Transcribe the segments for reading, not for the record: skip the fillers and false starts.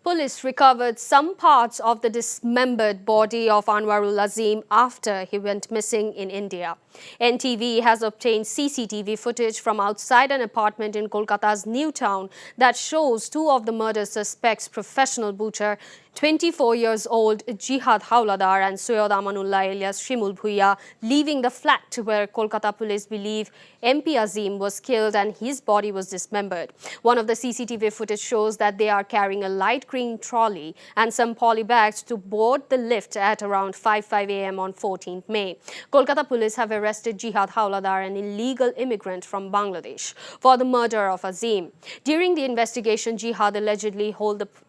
Police recovered some parts of the dismembered body of Anwarul Azim after he went missing in India. NTV has obtained CCTV footage from outside an apartment in Kolkata's New Town that shows two of the murder suspects, professional butcher, 24 years old Jihad Hauladar and Soyod Amanullah alias Shimul Bhuiya, leaving the flat where Kolkata police believe MP Azim was killed and his body was dismembered. One of the CCTV footage shows that they are carrying a light green trolley and some poly bags to board the lift at around 5:05 a.m. on 14th May. Kolkata police have arrested Jihad Hauladar, an illegal immigrant from Bangladesh, for the murder of Azim. During the investigation, Jihad allegedly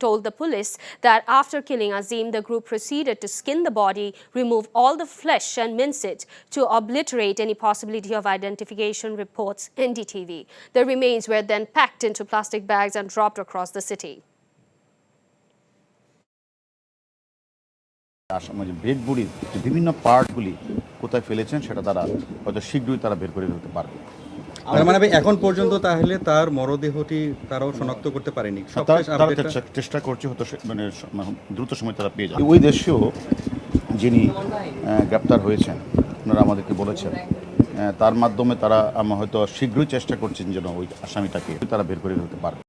told the police that after killing Azim, the group proceeded to skin the body, remove all the flesh and mince it to obliterate any possibility of identification, reports NDTV. The remains were then packed into plastic bags and dropped across the city. Dead বডির বিভিন্ন পার্টগুলি কোথায় ফেলেছেন সেটা তারা হয়তো শীঘ্রই তারা বের করে ফেলতে পারবে। তার মানে এখন পর্যন্ত তাহলে তার মরদেহটি তারাও শনাক্ত করতে পারেনি। তারা চেষ্টা করছে, হয়তো মানে দ্রুত সময় তারা পেয়ে যাবে। ওই দেশেও যিনি গ্রেপ্তার হয়েছেন ওনারা আমাদেরকে বলেছেন, তার মাধ্যমে তারা হয়তো শীঘ্রই চেষ্টা করছেন যেন ওই আসামিটাকে তারা বের করে ফেলতে পারবে।